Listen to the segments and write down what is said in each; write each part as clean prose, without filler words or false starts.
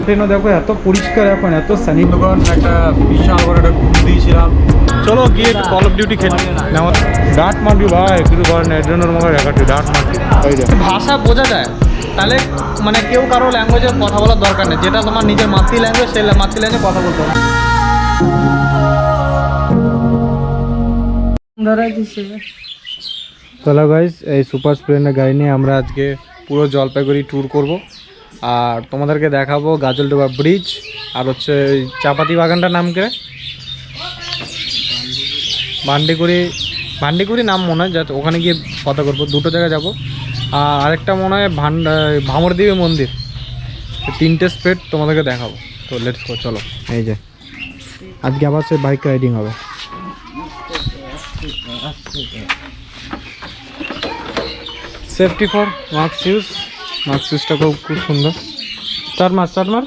মাউন্টেনও দেখো এত পরিষ্কার, এখন এত স্যানিটাইজার, একটা বিশাল বড় একটা ঘুম দিয়েছিলাম। চলো গিয়ে কল অফ ডিউটি খেলি। ডাট মারবি ভাই, কিছু করার নেই, এড্রেনের মুখে রেখাটি ডাট মারবি। ভাষা বোঝা যায়, তাহলে মানে কেউ কারো ল্যাঙ্গুয়েজে কথা বলার দরকার নেই। যেটা তোমার নিজের মাতৃ ল্যাঙ্গুয়েজ, সেই মাতৃ ল্যাঙ্গুয়েজে কথা বলতে হবে। চলো গাইস, এই সুপার স্প্লেন্ডার গাড়ি নিয়ে আমরা আজকে পুরো জলপাইগুড়ি ট্যুর করব, আর তোমাদেরকে দেখাবো গাজলডোবা ব্রিজ, আর হচ্ছে ওই চাপাতি বাগানটার নাম কে, ভান্ডিকুড়ি নাম মনে হয়, যাতে ওখানে গিয়ে কথা করবো। দুটো জায়গায় যাবো, আর আরেকটা মনে হয় ভামরদেবী মন্দির। তিনটে স্পেট তোমাদেরকে দেখাবো। তো লেটস গো, চলো। এই যে আজকে আবার সে বাইক রাইডিং হবে। সেফটি ফর মাস্ক ইউজটা খুব সুন্দর। স্টার্ট মার চলো।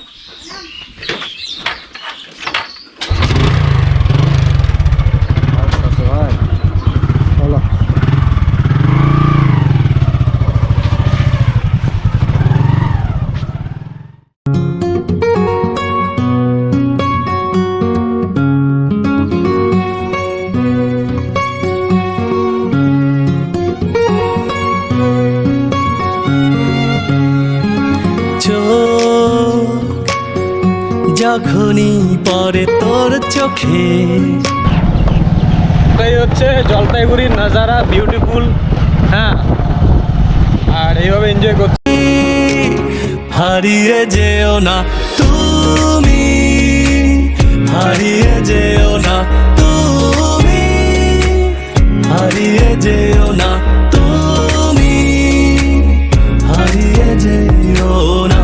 যখনই পরে তোর চোখে, এই হচ্ছে জলপাইগুড়ির নাজারা, বিউটিফুল। হ্যাঁ, আর এইভাবে এনজয় করছি। হারিয়ে যেও না তুমি, হারিয়ে যেও না তুমি, হারিয়ে যেও না তুমি, হারিয়ে যেও না।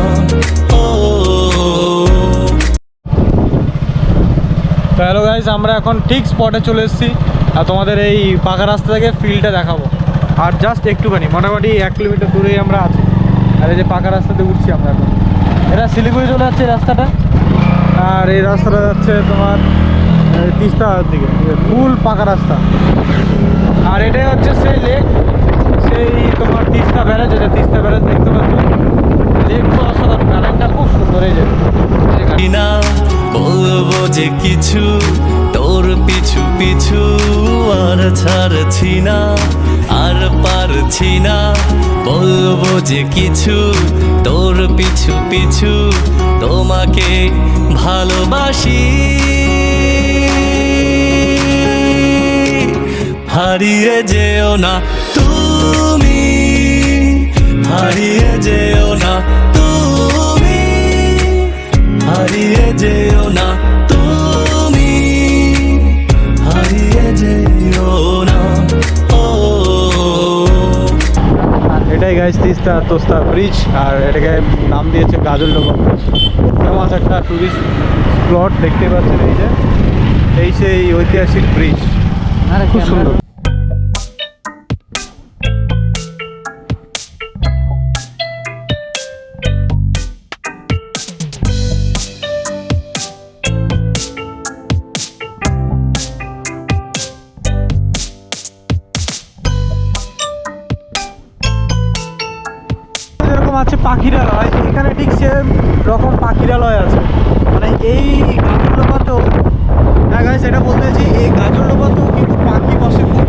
তো হ্যালো গাইস, আমরা এখন ঠিক স্পটে চলে এসেছি, আর তোমাদের এই পাকা রাস্তা থেকে ফিল্ডটা দেখাবো। আর জাস্ট একটুখানি, মোটামুটি 1 কিলোমিটার দূরেই আমরা আছি। আর এই যে পাকা রাস্তাতে উঠছি আমরা এখন। এটা শিলিগুড়ি চলে যাচ্ছে এই রাস্তাটা, আর এই রাস্তাটা যাচ্ছে তোমার তিস্তার দিকে, ফুল পাকা রাস্তা। আর এটাই হচ্ছে সেই লেক, সেই তোমার তিস্তা ব্যারেজ। এটা তিস্তা ব্যারেজ দেখতে পাচ্ছ, লেকটা অসাধারণ, ব্যারেজটা খুব সুন্দর। এই যে না বলবো যে কিছু, তোর পিছু পিছু আর ছাড়ছি না, আর পারছি না। বলবো যে কিছু, তোর পিছু পিছু তোমাকে ভালোবাসি। হারিয়ে যেও না তুমি, হারিয়ে যেও না তুমি, হারিয়ে যেও না তুমি, হারিয়ে যেও না। এটাই গাইস তোস্তা ব্রিজ, আর এটাকে নাম দিয়েছে গাজলডোবা। খুব ফেমাস একটা টুরিস্ট স্পট, দেখতে পাচ্ছেন। এই যে এই সেই ঐতিহাসিক ব্রিজ, খুব সুন্দর। আছে পাখিরালয়, এখানে ঠিক সেম রকম পাখিরালয় আছে। মানে এই গাজলডোবাতেও, হ্যাঁ গাইস এটা বলতে চাইছি, এই গাজলডোবাতেও কিন্তু পাখি বসে, খুব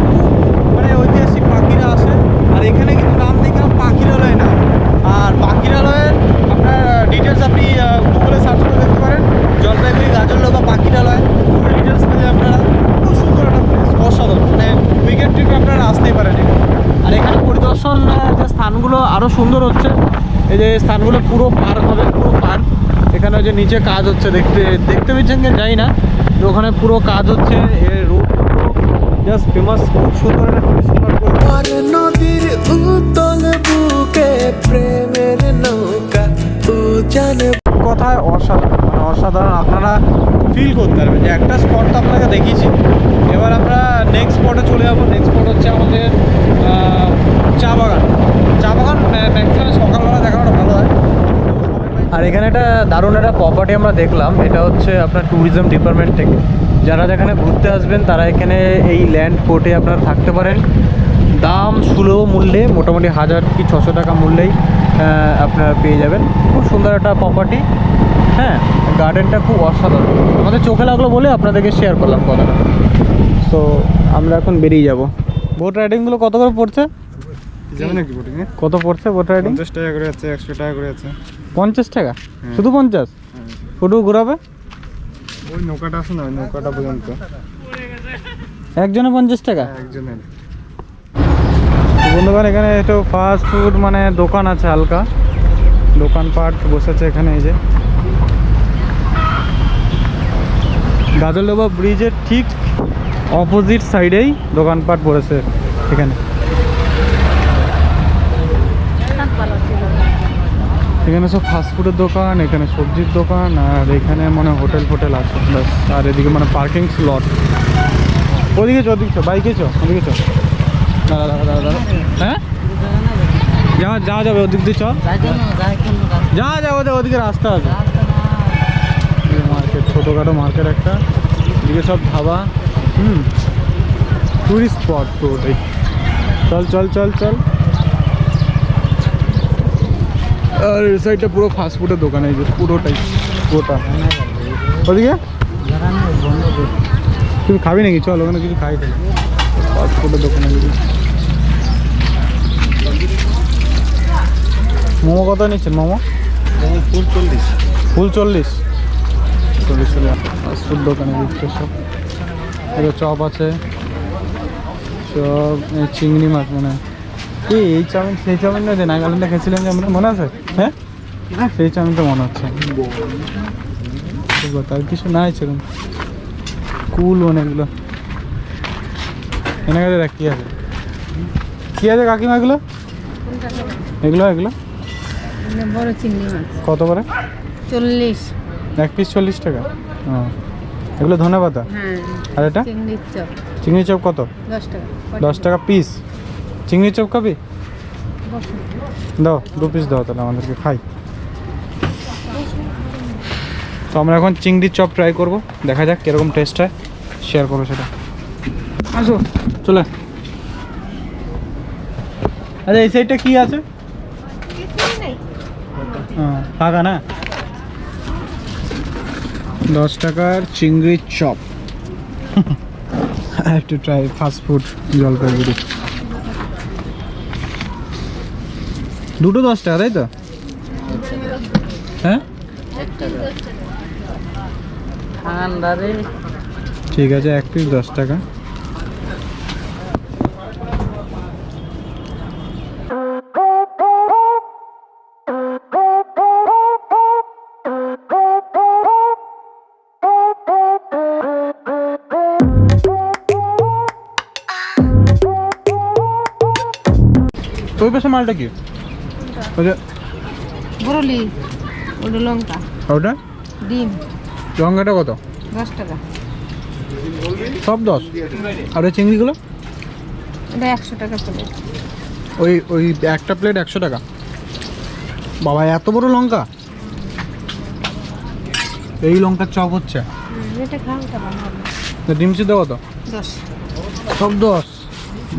মানে ঐতিহাসিক পাখিরা আসে। আর এখানে কিন্তু নাম দেখলাম পাখিরালয় না। আর পাখিরালয়ের আপনার ডিটেলস আপনি গুগলে সার্চ করে দেখতে পারেন, জলপাইগুড়ি গাজলডোবা পাখিরালয়, ফুল ডিটেলস পেয়ে আপনারা। খুব সুন্দর একটা প্লেস, অসাধারণ, মানে উইকেন্ড ট্রিপে আপনারা আসতেই পারেন। আর এখানে পরিদর্শন যে স্থানগুলো আরও সুন্দর হচ্ছে। এই যে স্থানগুলো পুরো পার্ক হবে, পুরো পার্ক। এখানে যে নিচে কাজ হচ্ছে, দেখতে পেয়েছেন কি জানি না, তো ওখানে পুরো কাজ হচ্ছে। রোড জাস্ট ফেমাস, খুব সুন্দর একটা টুরিস্ট স্পট। নদীর উতল বুকে প্রেমের নৌকা উজানে, কথায় অসাধারণ, মানে অসাধারণ। আপনারা ফিল করতে পারবেন যে একটা স্পট তো আপনাকে দেখিয়েছি। এবার আমরা নেক্সট স্পটে চলে যাবো। নেক্সট স্পট হচ্ছে আমাদের চা বাগান। ম্যাক্সিমাম সকালবেলা দেখানোটা ভালো হয়। আর এখানে একটা দারুণ একটা প্রপার্টি আমরা দেখলাম, এটা হচ্ছে আপনার ট্যুরিজম ডিপার্টমেন্ট থেকে। যারা যেখানে ঘুরতে আসবেন তারা এখানে এই ল্যান্ড কোর্টে আপনারা থাকতে পারেন। দাম সুলভ মূল্যে, মোটামুটি 1000 কি 600 টাকা মূল্যেই আপনারা পেয়ে যাবেন। খুব সুন্দর একটা প্রপার্টি। হ্যাঁ, গার্ডেনটা খুব অসাধারণ, আমাদের চোখে লাগলো বলে আপনাদেরকে শেয়ার করলাম কথাটা। তো আমরা এখন বেরিয়ে যাব। বোট রাইডিংগুলো কত করে পড়ছে? যাবে নাকি বোটিংয়ে? কত পড়ছে বোট রাইডিং? 50 টাকা করে আছে, 100 টাকা করে আছে। 50 টাকা? শুধু 50? ফুটু ঘোরাবে? ওই নৌকাটা আছে না, ওই নৌকাটা পর্যন্ত একজনে 50 টাকা? একজনের। বন্ধুগণ, এখানে একটু ফাস্ট ফুড মানে দোকান আছে, হালকা দোকানপাট বসেছে এখানে। এই যে গাজলডোবা ব্রিজের ঠিক অপোজিট সাইডেই দোকানপাট পড়েছে এখানে। এখানে সব ফাস্টফুডের দোকান, এখানে সবজির দোকান, আর এখানে মানে হোটেল ফোটেল আছে ব্যাস। আর এদিকে মানে পার্কিং স্লট। ওদিকে চো, ওদিকে চো, বাইকে চো, ওদিকে চো। দাঁড়া দাঁড়া দাঁড়া দাঁড়া, হ্যাঁ যা যাবে ওদিক দিয়ে চল, যা ওদিকে রাস্তা আছে। মার্কেট, ছোটোখাটো মার্কেট একটা, এদিকে সব ধাবা, টুরিস্ট স্পট পুরোটাই। চল চল চল চল। আর এই সাইডটা পুরো ফাস্টফুডের দোকান, এই যে পুরোটাই গোটা। ওদিকে তুমি খাবি নাকি? চল ওখানে কিছু খাই, তাই ফাস্টফুডের দোকানে। মোমো কত নিচ্ছেন? মোমো ফুল 40। ফুল 40? 40 টাকা। ফাস্টফুড দোকানে দিচ্ছে সব। এবার চপ আছে, চপ, চিংড়ি মাছ মনে হয়। এই চাউমিন সেই চাউমিন নয়, নাগাল্যান্ডে খেয়েছিলাম যে আমরা, মনে আছে? হ্যাঁ, সেই চাউমিনটা মনে হচ্ছে। তার কিছু নাই সেরকম কুল অনেকগুলো। এনে গেছে দেখ, কী আছে কী আছে কাকিমা এগুলো? এগুলো এগুলো বড় চিংড়ি মাছ কত করে? 40। এক পিস 40 টাকা? ও, এগুলো ধনেপাতা। হ্যাঁ, আর এটা চিংড়ির চপ চিংড়ি চপ কত? 10 টাকা। 10 টাকা পিস। চিংড়ি চপ খাবি? বসুন। দাও 2 পিস দাও তাহলে আমাদেরকে, খাই। তো আমরা এখন চিংড়ির চপ ট্রাই করব, দেখা যাক কীরকম টেস্ট হয়, শেয়ার করবো সেটা। আসো চলে। আচ্ছা, এই সাইডটা কি আছে? ফাঁকা না? 10 টাকার চিংড়ির চপ। একটু ট্রাই ফাস্টফুড জলপাইগুড়ি। দুটো 10 টাকা, তাই তো? হ্যাঁ ঠিক আছে, এক পিস 10 টাকা। ওই পাশে মালটা কি? ওটা বরলি, ওটা লঙ্কা, ওটা ডিম লঙ্কাটা কত? 10 টাকা। সব 10? আর ওই চিংড়িগুলো? এটা 100 টাকা প্লেট। ওই ওই একটা প্লেট 100 টাকা? বাবা, এত বড় লঙ্কা! এই লঙ্কার চপ হচ্ছে। এটা খাও, এটা ভালো হবে। তো ডিম সিদ্ধ কত? 10। সব 10?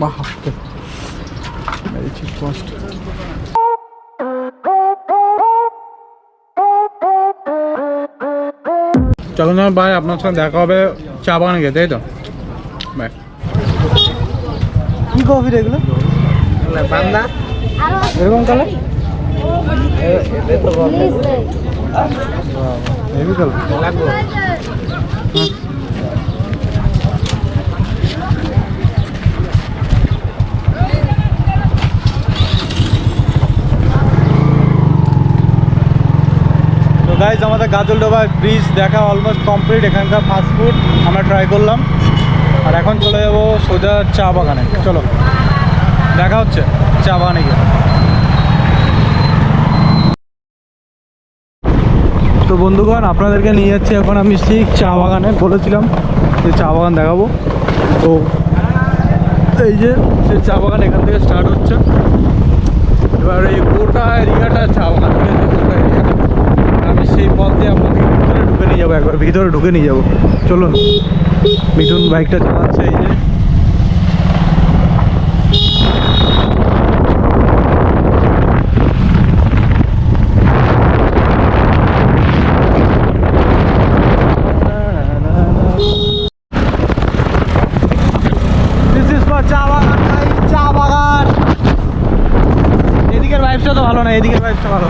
বাহ, কষ্ট। চলো না ভাই, আপনার সঙ্গে দেখা হবে চা বাগানে গিয়ে, তাই তো? বাই। কি কফি এগুলো? বান্দা এরকম কালার? Heavy colour. গাইজ, আমাদের গাজলডোবা ব্রিজ দেখা অলমোস্ট কমপ্লিট। এখানকার ফাস্টফুড আমরা ট্রাই করলাম, আর এখন চলে যাবো সোজা চা বাগানে। চলো দেখা হচ্ছে চা বাগানে গিয়ে। তো বন্ধুগণ, আপনাদেরকে নিয়ে যাচ্ছি এখন আমি ঠিক চা বাগানে। বলেছিলাম যে চা বাগান দেখাবো, তো এই যে সে চা বাগান এখান থেকে স্টার্ট হচ্ছে। এবার এই গোটা এরিয়াটা চা বাগান, ঠিক আছে? গোটা এরিয়াটা আমি সেই পথ দিয়ে আপনাকে ভিতরে ঢুকে নিয়ে যাবো, একবার ভিতরে ঢুকে নিয়ে যাবো। চলুন, মিঠুন বাইকটা চালাচ্ছে। এই যে প্রাইসটা ভালো।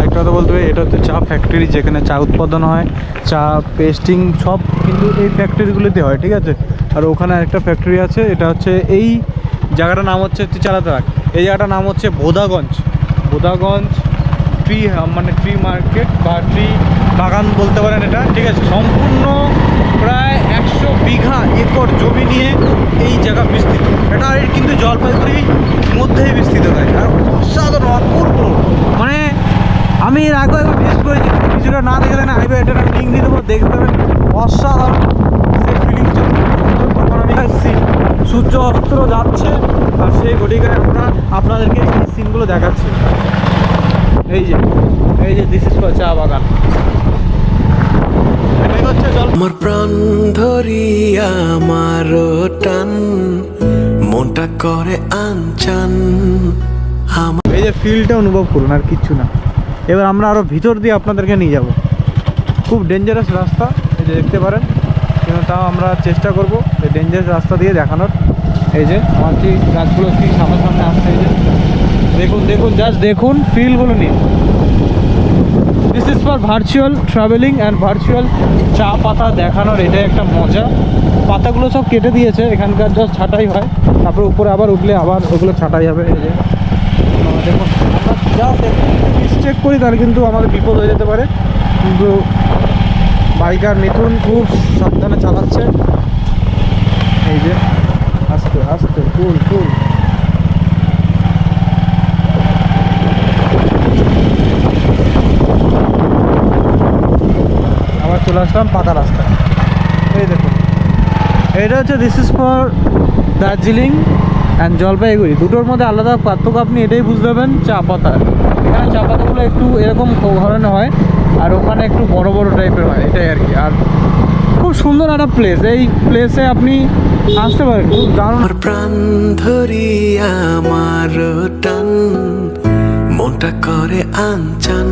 একটা কথা বলতে হবে, এটা হচ্ছে চা ফ্যাক্টরি, যেখানে চা উৎপাদন হয়, চা পেস্টিং সব কিন্তু এই ফ্যাক্টরিগুলিতে হয়, ঠিক আছে। আর ওখানে একটা ফ্যাক্টরি আছে, এটা হচ্ছে এই জায়গাটার নাম হচ্ছে, তুই চালাতে থাক, এই জায়গাটার নাম হচ্ছে বোদাগঞ্জ। বোদাগঞ্জ ট্রি মানে ট্রি মার্কেট বা ট্রি বাগান বলতে পারেন এটা, ঠিক আছে। সম্পূর্ণ প্রায় 100 বিঘা একর জমি নিয়ে এই জায়গা বিস্তৃত। এটা কিন্তু জলপাইগুড়ির মধ্যেই বিস্তৃত হয়, আর অসাধারণ অপূর্ব। মানে আমি এর আগে একবার ভিজিট করেছি, কিছুটা না দেখে না আইবে, এটা আমি লিঙ্ক দিয়ে দেবো, দেখতে পাবেন। অসাধারণ সেই ফিলিংসটা। তখন আমি আসছি, সূর্য অস্ত্র যাচ্ছে, আর সেই ঘটিকায় আমরা আপনাদেরকে এই সিনগুলো দেখাচ্ছি। এই যে দিস ইজ চা বাগান, এটাই হচ্ছে জল। আমার প্রাণ ধরিয়া আমার টান মনটা করে আনচান আমার এই যে ফিলটা অনুভব করুন, আর কিচ্ছু না। এবার আমরা আরও ভিতর দিয়ে আপনাদেরকে নিয়ে যাব। খুব ডেঞ্জারাস রাস্তা, এই যে দেখতে পারেন, কিন্তু তাও আমরা চেষ্টা করব এই ডেঞ্জারাস রাস্তা দিয়ে দেখানোর। এই যে আমার যে গাছগুলো কি সামনে আসছে, এই যে দেখুন জাস্ট দেখুন ফিলগুলো নিয়ে। This is for virtual travelling and virtual চা পাতা দেখানোর, এটাই একটা মজা। পাতাগুলো সব কেটে দিয়েছে, এখানকার জাস্ট ছাঁটাই হয়, তারপর উপরে আবার উঠলে আবার ওগুলো ছাঁটাই হবে। এই যে দেখুন, আমরা জাস্ট একটু মিস্টেক করি তাহলে কিন্তু আমাদের বিপদ হয়ে যেতে পারে। কিন্তু বাইকার মিথুন খুব সাবধানে চালাচ্ছে। এই যে আস্তে আস্তে কুল। আবার চলে আসলাম পাকা রাস্তায়। এই দেখুন, এটা হচ্ছে this is for Darjeeling and Jalpaiguri. দুটোর মধ্যে আলাদা পার্থক্য আপনি এটাই বুঝতে পারবেন, চা পাতা। এখানে চা পাতাগুলো একটু এরকম ধরনের হয়, আর ওখানে একটু বড় বড় টাইপের হয়, এটাই আর কি। আর খুব সুন্দর একটা প্লেস, এই প্লেসে আপনি আসতে পারেন, খুব দারুণ। আমার প্রাণ ধরিয়া আমার টান মনটা করে আনচান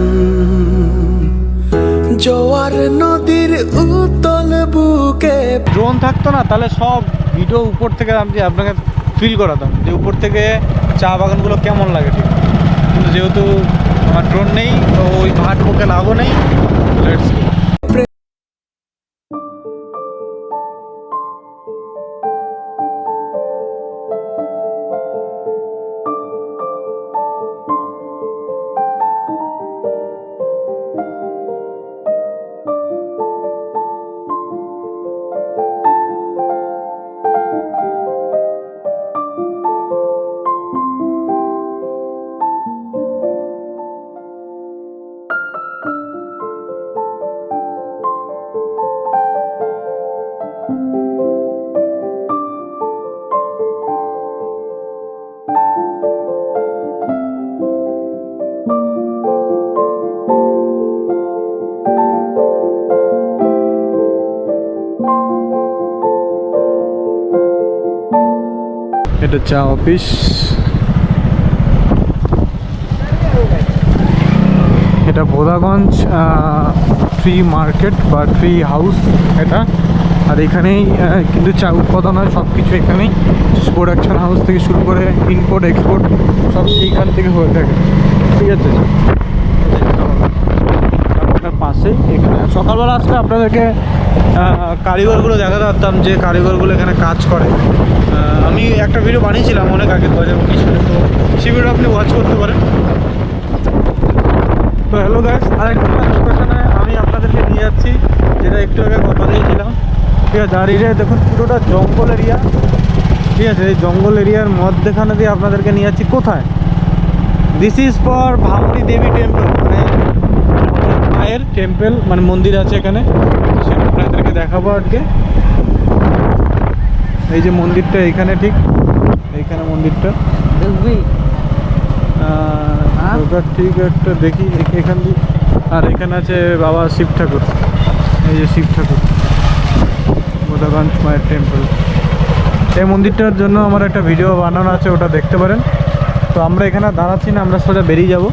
জোয়ার নদীর উতল বুকে ড্রোন থাকতো না, তাহলে সব ভিডিও উপর থেকে আমি আপনাকে ফিল করাতাম যে উপর থেকে চা বাগানগুলো কেমন লাগে, ঠিক। কিন্তু যেহেতু আমার ড্রোন নেই, তো ওই ঘাট বুকে লাভও নেই। Let's go. এটা চা অফিস, এটা বোদাগঞ্জ ট্রি মার্কেট বা ট্রি হাউস এটা। আর এখানেই কিন্তু চা উৎপাদন হয়, সব কিছু এখানেই। প্রোডাকশন হাউস থেকে শুরু করে ইম্পোর্ট এক্সপোর্ট সব এইখান থেকে হয়ে থাকে, ঠিক আছে। আপনার পাশেই এখানে সকালবেলা আসলে আপনাদেরকে কারিগরগুলো দেখাতে পারতাম, যে কারিগরগুলো এখানে কাজ করে। আমি একটা ভিডিও বানিয়েছিলাম অনেক আগে 2025 সালে, তো সেই ভিডিও আপনি ওয়াচ করতে পারেন। তো হ্যালো গাইস, আরেকটা লোকেশনে আমি আপনাদেরকে নিয়ে যাচ্ছি, যেটা একটু আগে কথা দিয়েছিলাম, ঠিক আছে। আর এরিয়ায় দেখুন পুরোটা জঙ্গল এরিয়া, ঠিক আছে। এই জঙ্গল এরিয়ার মধ্যেখানে দিয়ে আপনাদেরকে নিয়ে যাচ্ছি কোথায়? This is for Bhamri Devi temple, মানে মায়ের টেম্পল, মানে মন্দির আছে এখানে, সেটা আপনাদেরকে দেখাবো আজকে। এই যে মন্দিরটা এইখানে, ঠিক এইখানে মন্দিরটা। ঢোকার ঠিক একটা দেখি এখান দিয়ে। আর এখানে আছে বাবা শিব ঠাকুর, এই যে শিব ঠাকুর, বোধাগঞ্জ মায়ের টেম্পল। এই মন্দিরটার জন্য আমার একটা ভিডিও বানানো আছে, ওটা দেখতে পারেন। তো আমরা এখানে দাঁড়াচ্ছি না, আমরা সোজা বেরিয়ে যাব,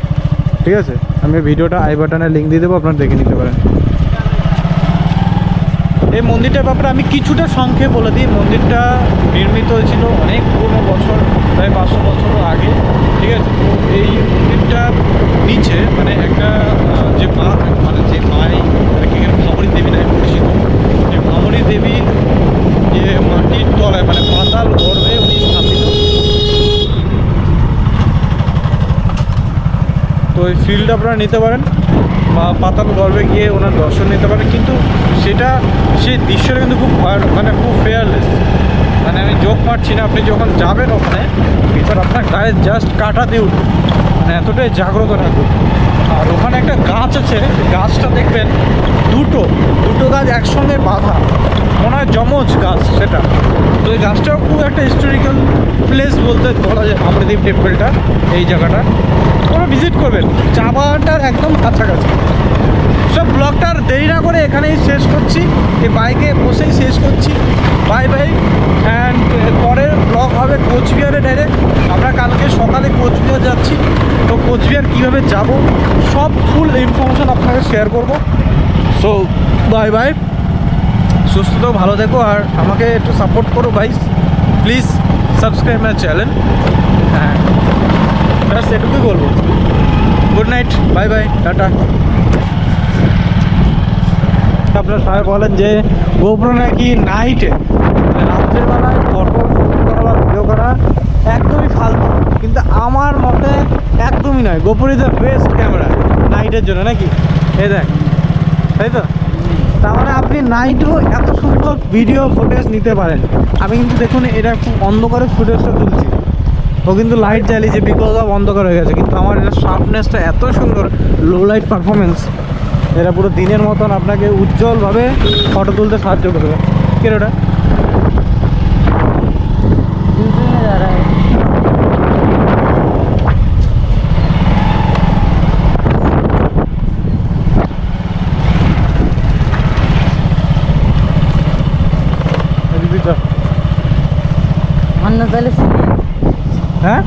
ঠিক আছে? আমি ভিডিওটা আই বাটনে লিঙ্ক দিয়ে দেবো, আপনারা দেখে নিতে পারেন। এই মন্দিরটার ব্যাপারে আমি কিছুটা সংক্ষেপে বলে দিই। মন্দিরটা নির্মিত হয়েছিল অনেক পুরনো বছর, প্রায় 500 বছরও আগে, ঠিক আছে? তো এই মন্দিরটার নিচে মানে একটা যে মা, মানে যে মাই ভামরী দেবী নামে পরিচিত, এই ভামরী দেবী যে মাটির তলায় মানে পাতাল গর্ভে উনি স্থাপিত। তো এই ফিল্ড আপনারা নিতে পারেন বা পাতাল গর্ভে গিয়ে ওনার দর্শন নিতে পারেন, কিন্তু সেটা সেই দৃশ্যটা কিন্তু খুব মানে খুব ফেয়ারলেস, মানে আমি জোক মারছি না। আপনি যখন যাবেন ওখানে ভিতর, আপনার গায়ে জাস্ট কাটা দিয়ে উঠবে, মানে এতটাই জাগ্রত থাকুন। আর ওখানে একটা গাছ আছে, গাছটা দেখবেন দুটো গাছ একসঙ্গে বাঁধা, মনে হয় যমজ গাছ সেটা। তো এই গাছটাও খুব একটা হিস্টোরিক্যাল প্লেস বলতে বলা যায় ভামরীদেব টেম্পলটা, এই জায়গাটা ওরা ভিজিট করবেন, চা বাগানটার একদম কাছাকাছি। সব ব্লগটার দেরি না করে এখানেই শেষ করছি, এই বাইকে বসেই শেষ করছি। Bye bye. অ্যান্ড পরের ব্লগ হবে কোচবিহারে ডাইরেক্ট। আমরা কালকে সকালে কোচবিহার যাচ্ছি, তো কোচবিহার কীভাবে যাব সব ফুল ইনফরমেশান আপনাকে শেয়ার করব। সো বাই বাই, সুস্থ তো, ভালো থেকো, আর আমাকে একটু সাপোর্ট করো guys, please subscribe my channel. হ্যাঁ, ব্যাস এটুকুই বলবো। Good night, bye bye, tata. আপনারা সবাই বলেন যে গোপ্রো নাকি নাইটে রাত্রের বেলায় ফটো করা বা ভিডিও করা একদমই ফালতু, কিন্তু আমার মতে একদমই নয়। GoPro is the best camera নাইটের জন্য, নাকি? এই দেখ, তাই তো? তার মানে আপনি নাইটেও এত সুন্দর ভিডিও ফুটেজ নিতে পারেন। আমি কিন্তু দেখুন এটা খুব অন্ধকারে ফুটেজটা তুলছি, ও কিন্তু লাইট জ্বালিয়েছে বিকজ অফ অন্ধকার হয়ে গেছে, কিন্তু আমার এটা শার্পনেসটা এত সুন্দর, লো লাইট পারফরমেন্স, এটা পুরো দিনের মতন আপনাকে উজ্জ্বলভাবে ফটো তুলতে সাহায্য করবে। কে ওটা? হ্যাঁ।